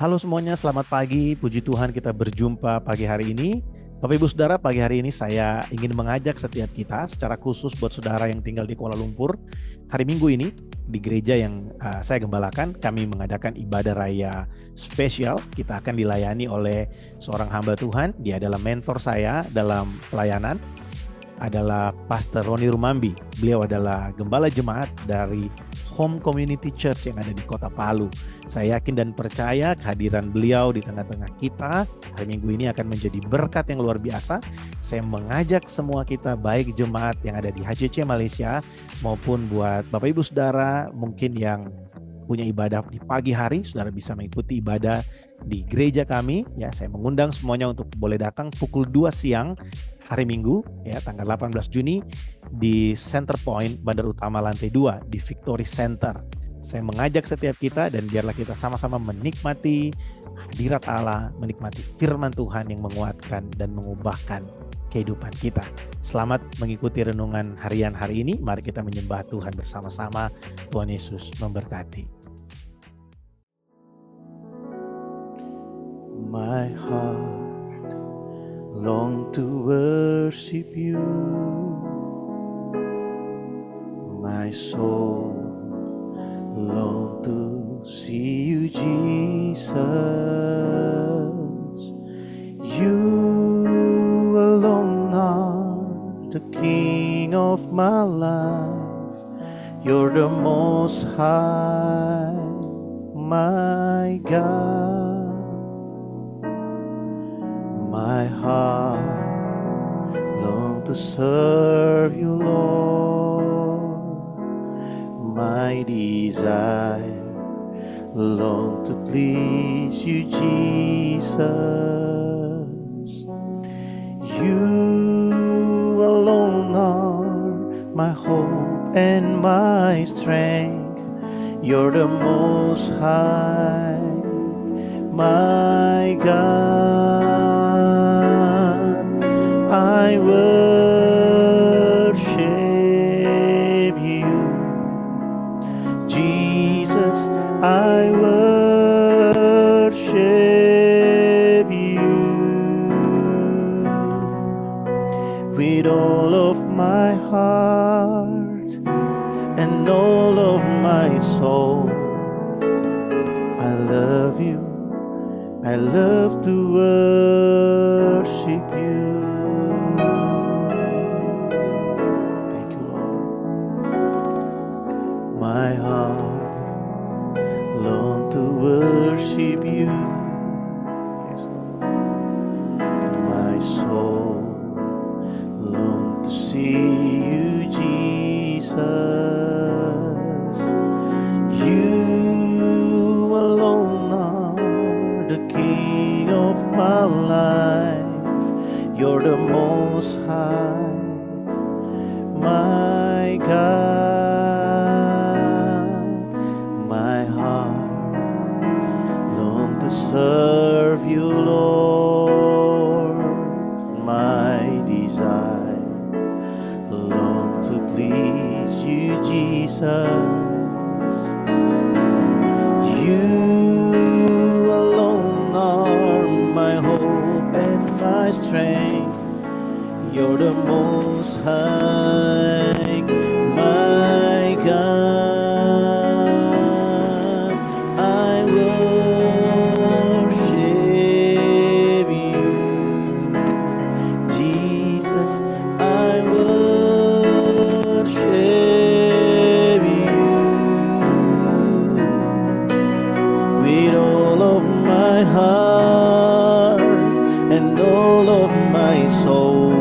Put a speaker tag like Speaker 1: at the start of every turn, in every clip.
Speaker 1: Halo semuanya, selamat pagi. Puji Tuhan kita berjumpa pagi hari ini. Bapak Ibu Saudara, pagi hari ini saya ingin mengajak setiap kita secara khusus buat saudara yang tinggal di Kuala Lumpur. Hari Minggu ini di gereja yang saya gembalakan, kami mengadakan ibadah raya spesial. Kita akan dilayani oleh seorang hamba Tuhan. Dia adalah mentor saya dalam pelayanan, adalah Pastor Roni Rumambi. Beliau adalah gembala jemaat dari Home Community Church yang ada di Kota Palu. Saya yakin dan percaya kehadiran beliau di tengah-tengah kita hari Minggu ini akan menjadi berkat yang luar biasa. Saya mengajak semua kita, baik jemaat yang ada di HCC Malaysia maupun buat Bapak Ibu Saudara mungkin yang punya ibadah di pagi hari, saudara bisa mengikuti ibadah di gereja kami. Ya, saya mengundang semuanya untuk boleh datang pukul 2 siang hari Minggu, ya, tanggal 18 Juni di Center Point Bandar Utama lantai 2 di Victory Center. Saya mengajak setiap kita dan biarlah kita sama-sama menikmati hadirat Allah, menikmati firman Tuhan yang menguatkan dan mengubahkan kehidupan kita. Selamat mengikuti renungan harian hari ini. Mari kita menyembah Tuhan bersama-sama. Tuhan Yesus memberkati. My heart long to worship you. My soul long to see you, Jesus. You alone are the King of my life. You're the Most High, my God. My heart long to serve you, Lord. My desire long to please you, Jesus. You alone are my hope and my strength. You're the Most High, my God. I worship you, Jesus. I worship you with all of my heart and all of my soul. I love you. I love to worship you. Thank you, Lord. My heart long to worship you. Yes, Lord. My soul long to see you, Jesus. You alone are the King of my life. You're the Most High, my God. My heart long to serve you, Lord. My desire long to please you, Jesus. You alone are my hope and my strength. You're the Most High, my God. I worship you, Jesus. I worship you with all of my heart and all of my soul.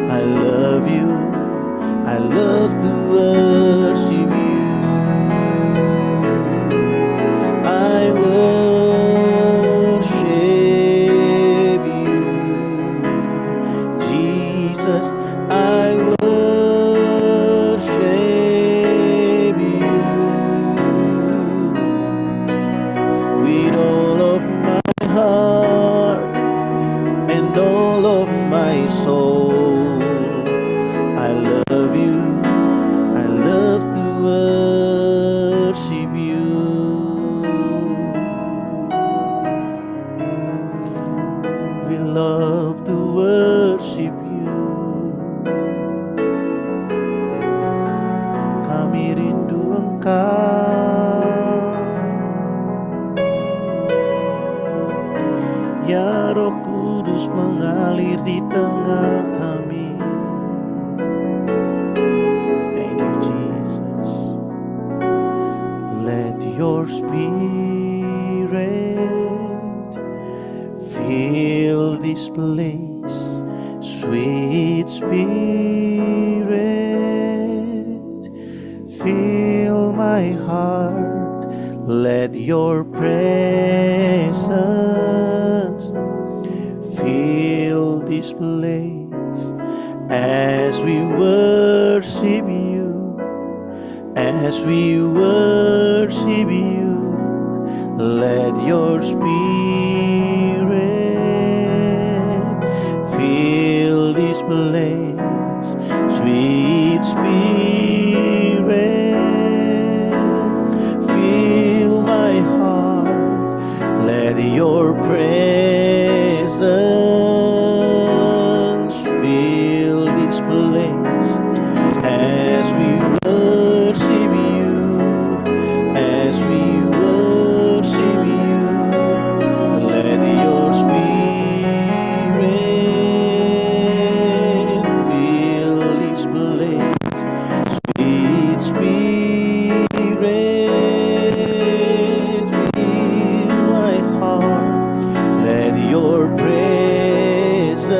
Speaker 1: I love you. I love to worship you. I worship you, Jesus. I worship you with all of my heart and all of my soul. I love you. I love to worship you. We love to worship you. Kami rindu Engkau, ya Roh Kudus mengalir di tengah kami. Thank you, Jesus. Let your spirit fill this place, sweet spirit, fill my heart. Let your presence fill this place as we worship you, as we worship you. Let your spirit fill this place, sweet spirit, fill my heart. Let your presence fill this place as we worship you, as we worship you. Let your spirit fill this place, sweet spirit, fill my heart. Let your presence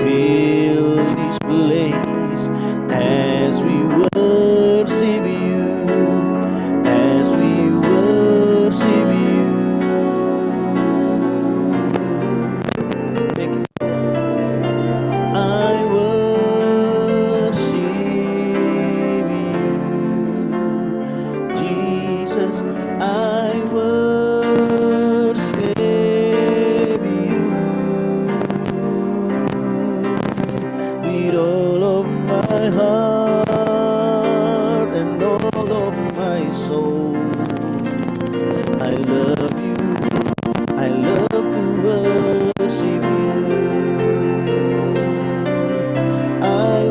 Speaker 1: fill this place as we worship you, as we worship you. Thank you. I worship you, Jesus. I worship you with all of my heart and all of my soul. I love you. I love to worship you. I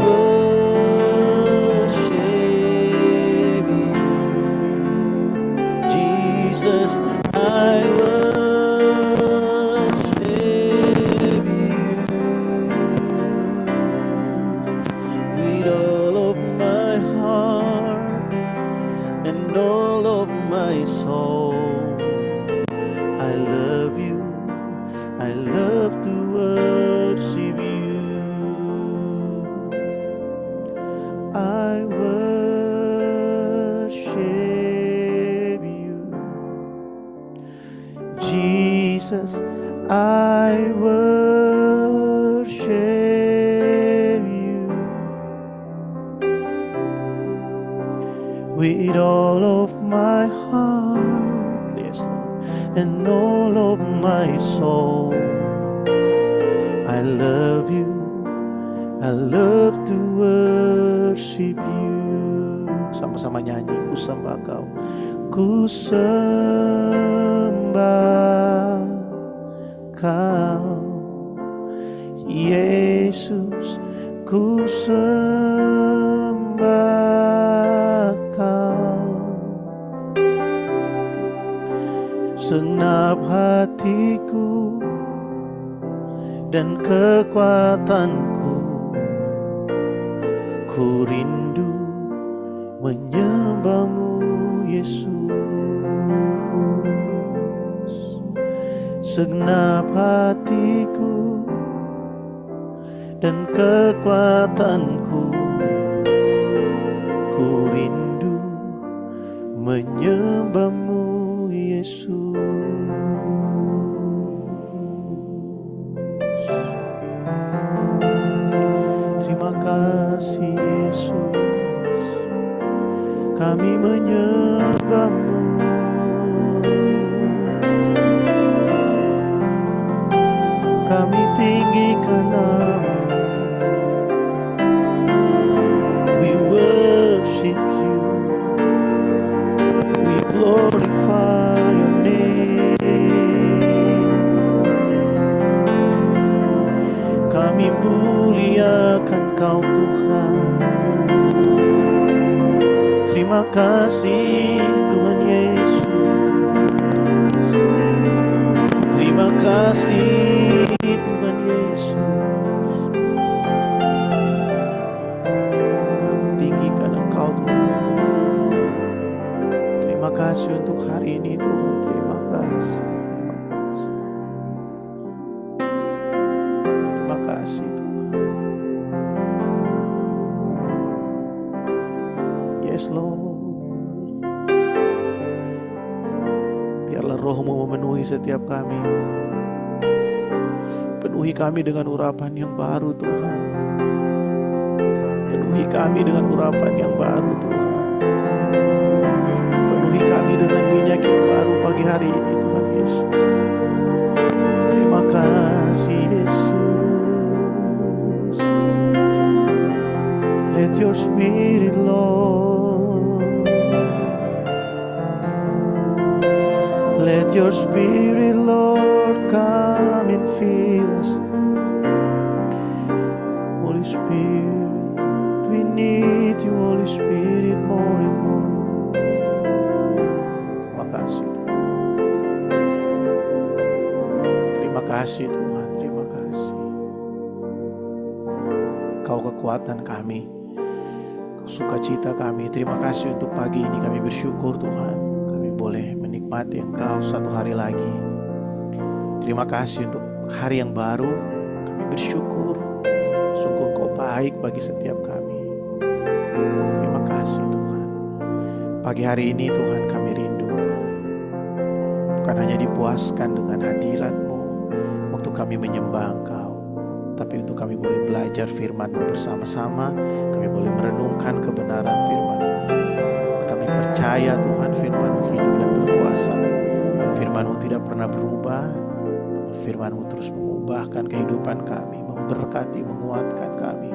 Speaker 1: worship you, Jesus. I worship you with all of my heart and all of my soul. I love you. I love to worship you. I worship you, Jesus. I worship you with all of my heart, yes, Lord, and all of my soul. I love you. I love to worship you. Sama-sama nyanyi. Ku sembah kau. Ku sembah kau, Yesus. Ku sembah kau, senap hatiku dan kekuatanku. Ku rindu menyembahmu, Yesus. Segenap hatiku dan kekuatanku. Ku rindu menyembahmu, Yesus. Terima kasih, Yesus. Kami menyembahmu. Kami tinggikan nama-Mu. We worship you. We glorify your name. kasih Tuhan Yesus. Terima kasih Tuhan Yesus. Kami tinggikan Engkau Tuhan. Terima kasih untuk hari ini Tuhan. Terima kasih. Terima kasih Tuhan. Yes Lord. Biarlah Roh-Mu memenuhi setiap kami. Penuhi kami dengan urapan yang baru Tuhan. Penuhi kami dengan urapan yang baru Tuhan. Penuhi kami dengan minyak yang baru pagi hari ini Tuhan Yesus. Terima kasih Yesus. Let your spirit Lord. Let your spirit Lord come and fill us. Holy Spirit, we need you Holy Spirit more and more. Terima kasih. Terima kasih Tuhan, terima kasih. Kau kekuatan kami, Kau sukacita kami. Terima kasih untuk pagi ini kami bersyukur Tuhan. Kami boleh menikmati Engkau satu hari lagi. Terima kasih untuk hari yang baru. Kami bersyukur. Sungguh Engkau baik bagi setiap kami. Terima kasih Tuhan. Pagi hari ini Tuhan kami rindu. Bukan hanya dipuaskan dengan hadirat-Mu waktu kami menyembah Engkau, tapi untuk kami boleh belajar firman-Mu bersama-sama. Kami boleh merenungkan kebenaran firman-Mu. Kami percaya Tuhan firman-Mu hidup dan berkuasa. Firman-Mu tidak pernah berubah. Firman-Mu terus mengubahkan kehidupan kami, memberkati, menguatkan kami.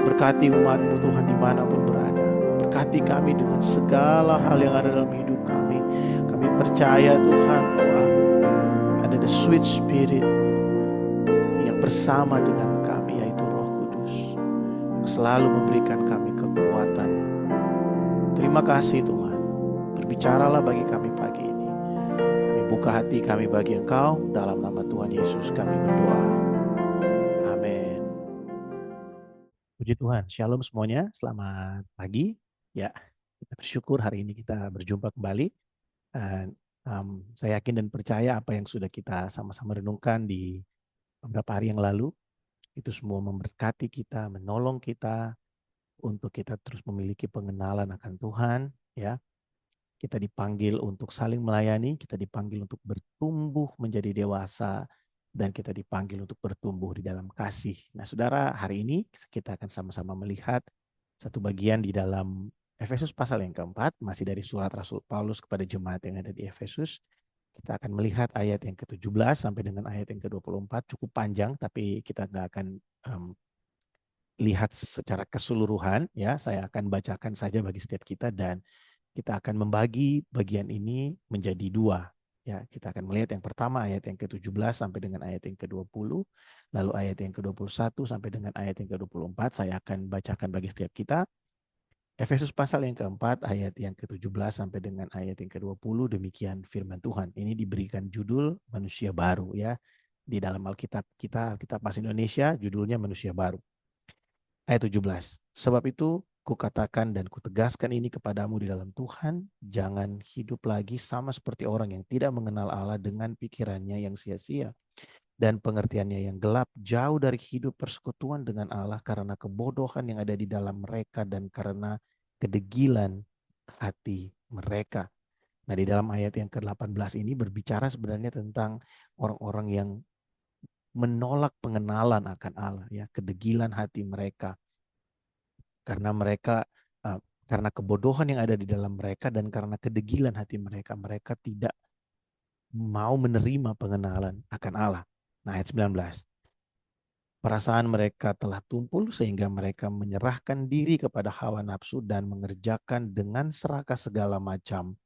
Speaker 1: Berkati umat-Mu Tuhan dimanapun berada. Berkati kami dengan segala hal yang ada dalam hidup kami. Kami percaya Tuhan bahwa ada the sweet spirit yang bersama dengan kami, yaitu Roh Kudus, yang selalu memberikan kami kekuatan. Terima kasih Tuhan. Berbicaralah bagi kami pagi ini. Kami buka hati kami bagi Engkau. Dalam nama Tuhan Yesus kami berdoa. Amin. Puji Tuhan. Shalom semuanya. Selamat pagi. Ya, kita bersyukur hari ini kita berjumpa kembali. Dan saya yakin dan percaya apa yang sudah kita sama-sama renungkan di beberapa hari yang lalu, itu semua memberkati kita, menolong kita untuk kita terus memiliki pengenalan akan Tuhan. Ya, kita dipanggil untuk saling melayani, kita dipanggil untuk bertumbuh menjadi dewasa, dan kita dipanggil untuk bertumbuh di dalam kasih. Nah, saudara, hari ini kita akan sama-sama melihat satu bagian di dalam Efesus pasal yang keempat, masih dari surat Rasul Paulus kepada jemaat yang ada di Efesus. Kita akan melihat ayat yang ke-17 sampai dengan ayat yang ke-24, cukup panjang, tapi kita nggak akan lihat secara keseluruhan. Ya, saya akan bacakan saja bagi setiap kita, dan kita akan membagi bagian ini menjadi dua. Ya, kita akan melihat yang pertama ayat yang ke-17 sampai dengan ayat yang ke-20, lalu ayat yang ke-21 sampai dengan ayat yang ke-24. Saya akan bacakan bagi setiap kita. Efesus pasal yang keempat, ayat yang ke-17 sampai dengan ayat yang ke-20, demikian firman Tuhan. Ini diberikan judul Manusia Baru, ya. Di dalam Alkitab kita, Alkitab Bahasa Indonesia, judulnya Manusia Baru. Ayat 17, sebab itu kukatakan dan kutegaskan ini kepadamu di dalam Tuhan, jangan hidup lagi sama seperti orang yang tidak mengenal Allah dengan pikirannya yang sia-sia dan pengertiannya yang gelap, jauh dari hidup persekutuan dengan Allah karena kebodohan yang ada di dalam mereka dan karena kedegilan hati mereka. Nah, di dalam ayat yang ke-18 ini berbicara sebenarnya tentang orang-orang yang menolak pengenalan akan Allah, ya, kedegilan hati mereka. Karena mereka karena kebodohan yang ada di dalam mereka dan karena kedegilan hati mereka, mereka tidak mau menerima pengenalan akan Allah. Nah, ayat 19. Perasaan mereka telah tumpul sehingga mereka menyerahkan diri kepada hawa nafsu dan mengerjakan dengan serakah segala macam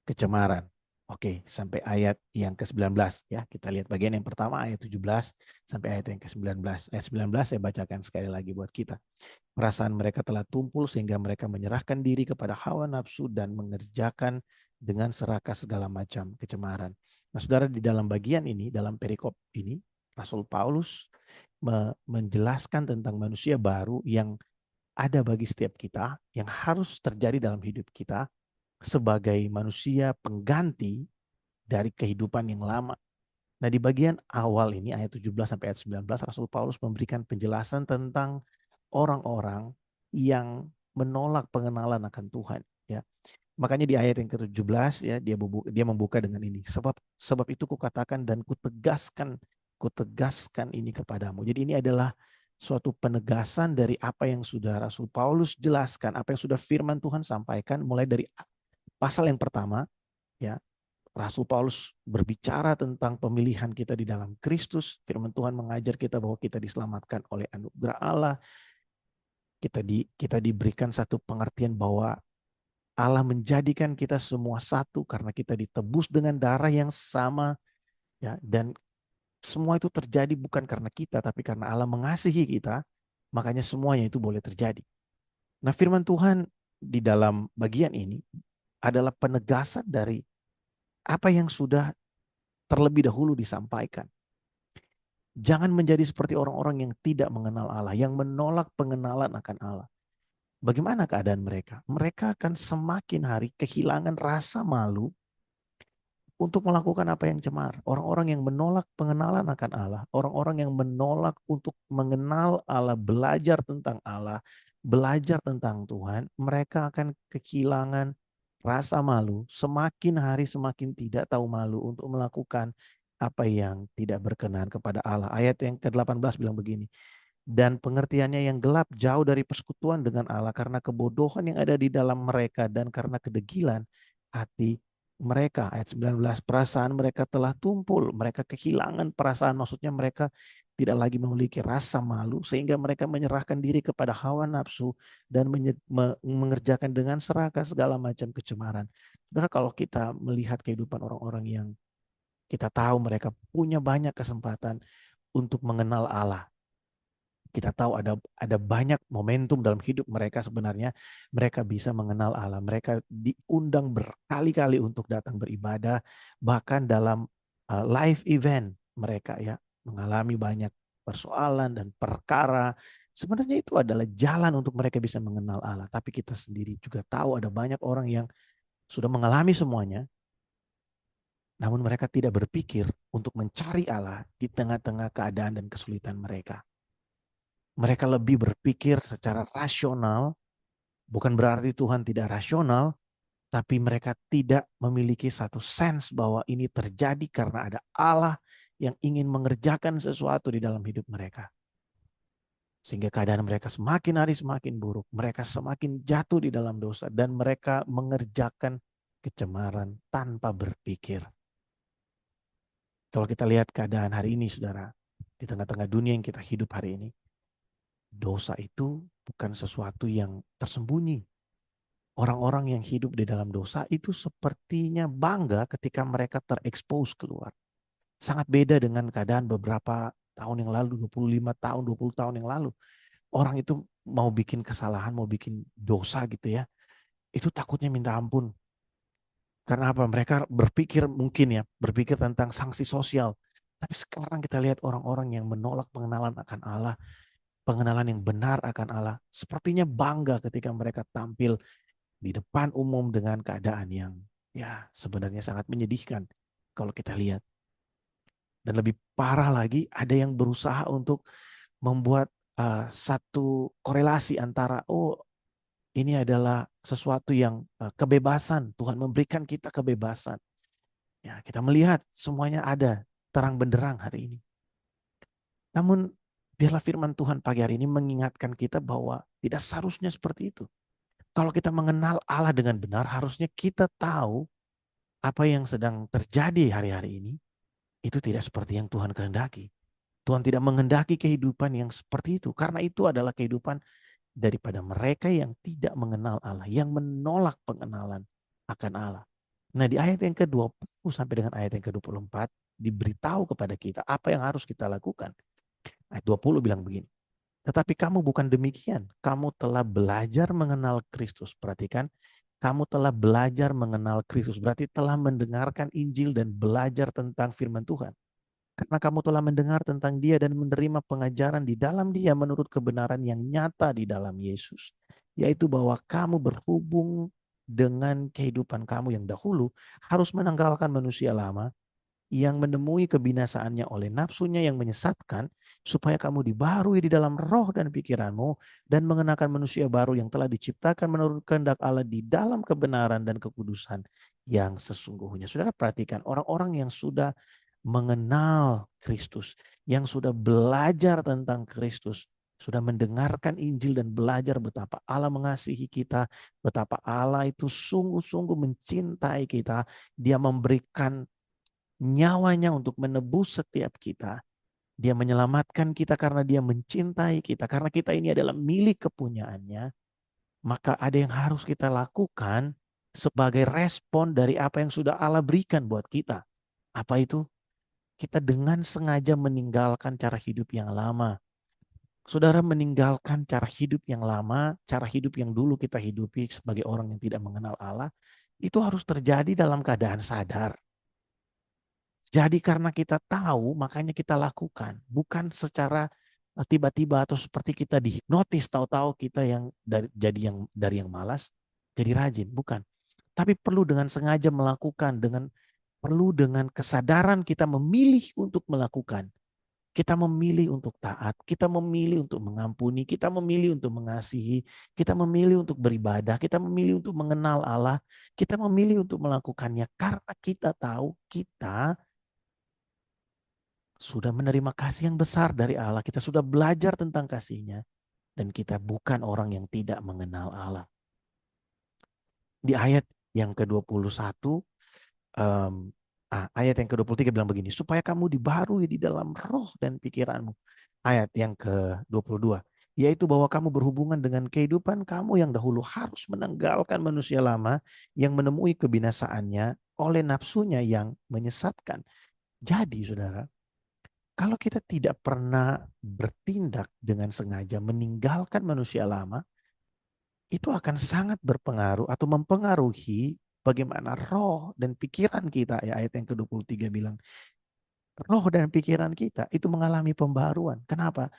Speaker 1: kecemaran. Oke, sampai ayat yang ke-19 ya. Kita lihat bagian yang pertama ayat 17 sampai ayat yang ke-19. Ayat 19 saya bacakan sekali lagi buat kita. Perasaan mereka telah tumpul sehingga mereka menyerahkan diri kepada hawa nafsu dan mengerjakan dengan serakah segala macam kecemaran. Nah, saudara, di dalam bagian ini, dalam perikop ini, Rasul Paulus menjelaskan tentang manusia baru yang ada bagi setiap kita, yang harus terjadi dalam hidup kita sebagai manusia pengganti dari kehidupan yang lama. Nah, di bagian awal ini ayat 17 sampai ayat 19 Rasul Paulus memberikan penjelasan tentang orang-orang yang menolak pengenalan akan Tuhan, ya. Makanya di ayat yang ke-17 ya dia membuka dengan ini. Sebab itu kukatakan dan kutegaskan ini kepadamu. Jadi ini adalah suatu penegasan dari apa yang sudah Rasul Paulus jelaskan, apa yang sudah firman Tuhan sampaikan mulai dari pasal yang pertama, ya. Rasul Paulus berbicara tentang pemilihan kita di dalam Kristus. Firman Tuhan mengajar kita bahwa kita diselamatkan oleh anugerah Allah. Kita diberikan satu pengertian bahwa Allah menjadikan kita semua satu karena kita ditebus dengan darah yang sama, ya, dan semua itu terjadi bukan karena kita tapi karena Allah mengasihi kita, makanya semuanya itu boleh terjadi. Nah, firman Tuhan di dalam bagian ini adalah penegasan dari apa yang sudah terlebih dahulu disampaikan. Jangan menjadi seperti orang-orang yang tidak mengenal Allah, yang menolak pengenalan akan Allah. Bagaimana keadaan mereka? Mereka akan semakin hari kehilangan rasa malu untuk melakukan apa yang cemar. Orang-orang yang menolak pengenalan akan Allah, orang-orang yang menolak untuk mengenal Allah, belajar tentang Allah, belajar tentang Tuhan, mereka akan kehilangan rasa malu, semakin hari semakin tidak tahu malu untuk melakukan apa yang tidak berkenan kepada Allah. Ayat yang ke-18 bilang begini, dan pengertiannya yang gelap jauh dari persekutuan dengan Allah karena kebodohan yang ada di dalam mereka dan karena kedegilan hati mereka. Ayat 19, perasaan mereka telah tumpul, mereka kehilangan perasaan, maksudnya mereka tidak lagi memiliki rasa malu sehingga mereka menyerahkan diri kepada hawa nafsu dan mengerjakan dengan serakah segala macam kecemaran. Saudara, kalau kita melihat kehidupan orang-orang yang kita tahu mereka punya banyak kesempatan untuk mengenal Allah. Kita tahu ada banyak momentum dalam hidup mereka, sebenarnya mereka bisa mengenal Allah. Mereka diundang berkali-kali untuk datang beribadah, bahkan dalam live event mereka ya mengalami banyak persoalan dan perkara. Sebenarnya itu adalah jalan untuk mereka bisa mengenal Allah. Tapi kita sendiri juga tahu ada banyak orang yang sudah mengalami semuanya, namun mereka tidak berpikir untuk mencari Allah di tengah-tengah keadaan dan kesulitan mereka. Mereka lebih berpikir secara rasional, bukan berarti Tuhan tidak rasional, tapi mereka tidak memiliki satu sense bahwa ini terjadi karena ada Allah yang ingin mengerjakan sesuatu di dalam hidup mereka. Sehingga keadaan mereka semakin hari semakin buruk, mereka semakin jatuh di dalam dosa, dan mereka mengerjakan kecemaran tanpa berpikir. Kalau kita lihat keadaan hari ini, saudara, di tengah-tengah dunia yang kita hidup hari ini, dosa itu bukan sesuatu yang tersembunyi. Orang-orang yang hidup di dalam dosa itu sepertinya bangga ketika mereka terekspos keluar. Sangat beda dengan keadaan beberapa tahun yang lalu, 25 tahun, 20 tahun yang lalu. Orang itu mau bikin kesalahan, mau bikin dosa gitu ya, itu takutnya minta ampun. Karena apa? Mereka berpikir tentang sanksi sosial. Tapi sekarang kita lihat orang-orang yang menolak pengenalan akan Allah, pengenalan yang benar akan Allah, sepertinya bangga ketika mereka tampil di depan umum dengan keadaan yang ya sebenarnya sangat menyedihkan kalau kita lihat. Dan lebih parah lagi, ada yang berusaha untuk membuat satu korelasi antara ini adalah sesuatu yang kebebasan, Tuhan memberikan kita kebebasan. Ya, kita melihat semuanya ada terang benderang hari ini. Namun biarlah firman Tuhan pagi hari ini mengingatkan kita bahwa tidak seharusnya seperti itu. Kalau kita mengenal Allah dengan benar, harusnya kita tahu apa yang sedang terjadi hari-hari ini, itu tidak seperti yang Tuhan kehendaki. Tuhan tidak menghendaki kehidupan yang seperti itu, karena itu adalah kehidupan daripada mereka yang tidak mengenal Allah, yang menolak pengenalan akan Allah. Nah, di ayat yang ke-20 sampai dengan ayat yang ke-24 diberitahu kepada kita apa yang harus kita lakukan. Ayat 20 bilang begini. Tetapi kamu bukan demikian. Kamu telah belajar mengenal Kristus. Perhatikan, kamu telah belajar mengenal Kristus. Berarti telah mendengarkan Injil dan belajar tentang firman Tuhan. Karena kamu telah mendengar tentang Dia dan menerima pengajaran di dalam Dia menurut kebenaran yang nyata di dalam Yesus. Yaitu bahwa kamu berhubung dengan kehidupan kamu yang dahulu harus menanggalkan manusia lama yang menemui kebinasaannya oleh nafsunya yang menyesatkan, supaya kamu dibarui di dalam roh dan pikiranmu dan mengenakan manusia baru yang telah diciptakan menurut kehendak Allah di dalam kebenaran dan kekudusan yang sesungguhnya. Saudara perhatikan, orang-orang yang sudah mengenal Kristus, yang sudah belajar tentang Kristus, sudah mendengarkan Injil dan belajar betapa Allah mengasihi kita, betapa Allah itu sungguh-sungguh mencintai kita, Dia memberikan nyawanya untuk menebus setiap kita. Dia menyelamatkan kita karena Dia mencintai kita, karena kita ini adalah milik kepunyaannya. Maka ada yang harus kita lakukan sebagai respon dari apa yang sudah Allah berikan buat kita. Apa itu? Kita dengan sengaja meninggalkan cara hidup yang lama. Saudara, meninggalkan cara hidup yang lama, cara hidup yang dulu kita hidupi sebagai orang yang tidak mengenal Allah, itu harus terjadi dalam keadaan sadar. Jadi karena kita tahu, makanya kita lakukan. Bukan secara tiba-tiba atau seperti kita dihipnotis, tahu-tahu kita yang dari yang malas jadi rajin, bukan. Tapi perlu dengan sengaja melakukan, perlu dengan kesadaran kita memilih untuk melakukan. Kita memilih untuk taat, kita memilih untuk mengampuni, kita memilih untuk mengasihi, kita memilih untuk beribadah, kita memilih untuk mengenal Allah, kita memilih untuk melakukannya karena kita tahu kita sudah menerima kasih yang besar dari Allah. Kita sudah belajar tentang kasih-Nya dan kita bukan orang yang tidak mengenal Allah. Di ayat yang ke-21, ayat yang ke-23 bilang begini, supaya kamu dibaharui di dalam roh dan pikiranmu. Ayat yang ke-22, yaitu bahwa kamu berhubungan dengan kehidupan kamu yang dahulu harus menanggalkan manusia lama yang menemui kebinasaannya oleh nafsunya yang menyesatkan. Jadi saudara, kalau kita tidak pernah bertindak dengan sengaja meninggalkan manusia lama, itu akan sangat berpengaruh atau mempengaruhi bagaimana roh dan pikiran kita. Ya, ayat yang ke-23 bilang, roh dan pikiran kita itu mengalami pembaruan. Kenapa?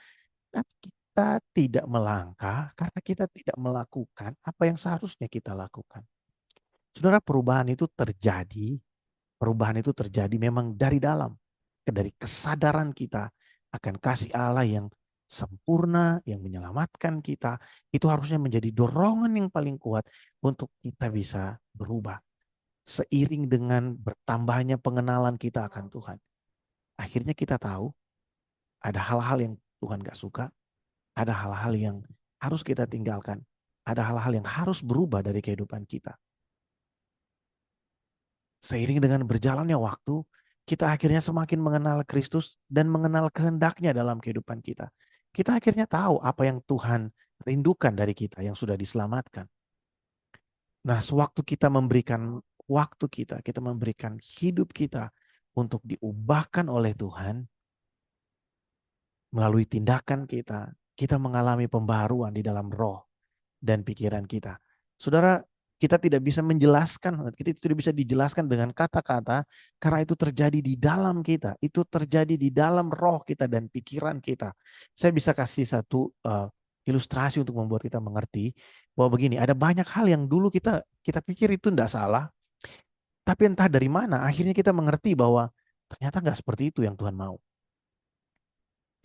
Speaker 1: Karena kita tidak melangkah, karena kita tidak melakukan apa yang seharusnya kita lakukan. Saudara, perubahan itu terjadi memang dari dalam, dari kesadaran kita akan kasih Allah yang sempurna, yang menyelamatkan kita. Itu harusnya menjadi dorongan yang paling kuat untuk kita bisa berubah. Seiring dengan bertambahnya pengenalan kita akan Tuhan, akhirnya kita tahu ada hal-hal yang Tuhan gak suka, ada hal-hal yang harus kita tinggalkan, ada hal-hal yang harus berubah dari kehidupan kita. Seiring dengan berjalannya waktu, kita akhirnya semakin mengenal Kristus dan mengenal kehendaknya dalam kehidupan kita. Kita akhirnya tahu apa yang Tuhan rindukan dari kita yang sudah diselamatkan. Nah, sewaktu kita memberikan waktu kita memberikan hidup kita untuk diubahkan oleh Tuhan, melalui tindakan kita mengalami pembaharuan di dalam roh dan pikiran kita. Saudara, kita tidak bisa menjelaskan, kita tidak bisa dijelaskan dengan kata-kata karena itu terjadi di dalam kita, itu terjadi di dalam roh kita dan pikiran kita. Saya bisa kasih satu ilustrasi untuk membuat kita mengerti bahwa begini, ada banyak hal yang dulu kita pikir itu tidak salah, tapi entah dari mana akhirnya kita mengerti bahwa ternyata nggak seperti itu yang Tuhan mau.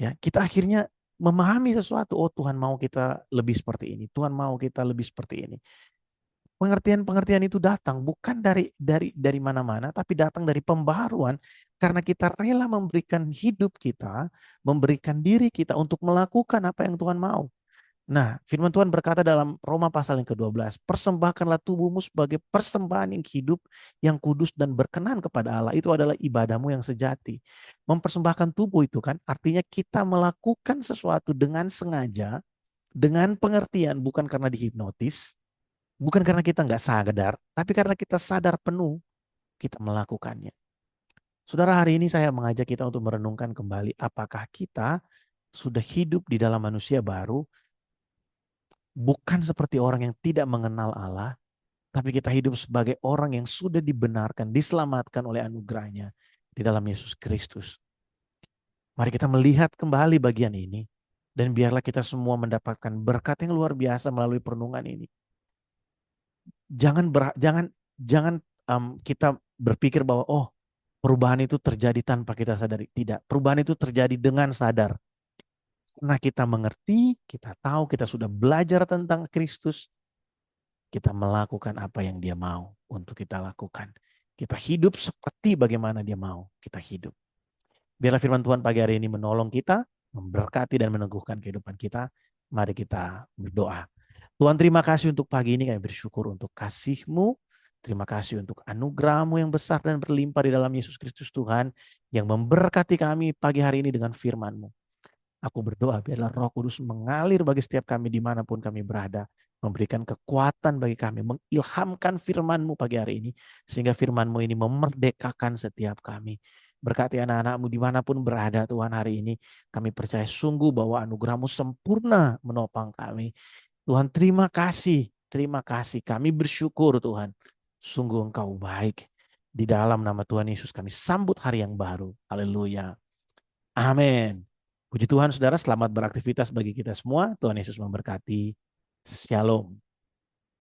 Speaker 1: Ya, kita akhirnya memahami sesuatu, oh Tuhan mau kita lebih seperti ini, Tuhan mau kita lebih seperti ini. Pengertian-pengertian itu datang bukan dari mana-mana, tapi datang dari pembaharuan karena kita rela memberikan hidup kita, memberikan diri kita untuk melakukan apa yang Tuhan mau. Nah, firman Tuhan berkata dalam Roma pasal yang ke-12, persembahkanlah tubuhmu sebagai persembahan yang hidup, yang kudus dan berkenan kepada Allah. Itu adalah ibadahmu yang sejati. Mempersembahkan tubuh itu kan artinya kita melakukan sesuatu dengan sengaja, dengan pengertian, bukan karena dihipnotis, bukan karena kita nggak sadar, tapi karena kita sadar penuh kita melakukannya. Saudara, hari ini saya mengajak kita untuk merenungkan kembali apakah kita sudah hidup di dalam manusia baru, bukan seperti orang yang tidak mengenal Allah, tapi kita hidup sebagai orang yang sudah dibenarkan, diselamatkan oleh anugerahnya di dalam Yesus Kristus. Mari kita melihat kembali bagian ini, dan biarlah kita semua mendapatkan berkat yang luar biasa melalui perenungan ini. Jangan kita berpikir bahwa perubahan itu terjadi tanpa kita sadari. Tidak, perubahan itu terjadi dengan sadar. Karena kita mengerti, kita tahu, kita sudah belajar tentang Kristus, kita melakukan apa yang Dia mau untuk kita lakukan. Kita hidup seperti bagaimana Dia mau kita hidup. Biarlah firman Tuhan pagi hari ini menolong kita, memberkati dan meneguhkan kehidupan kita. Mari kita berdoa. Tuhan, terima kasih untuk pagi ini, kami bersyukur untuk kasih-Mu. Terima kasih untuk anugerah-Mu yang besar dan berlimpah di dalam Yesus Kristus Tuhan, yang memberkati kami pagi hari ini dengan firman-Mu. Aku berdoa biarlah Roh Kudus mengalir bagi setiap kami dimanapun kami berada, memberikan kekuatan bagi kami, mengilhamkan firman-Mu pagi hari ini, sehingga firman-Mu ini memerdekakan setiap kami. Berkati anak-anak-Mu dimanapun berada Tuhan hari ini, kami percaya sungguh bahwa anugerah-Mu sempurna menopang kami. Tuhan, terima kasih, kami bersyukur Tuhan, sungguh Engkau baik. Di dalam nama Tuhan Yesus kami sambut hari yang baru. Haleluya. Amin. Puji Tuhan saudara, selamat beraktivitas bagi kita semua. Tuhan Yesus memberkati. Shalom.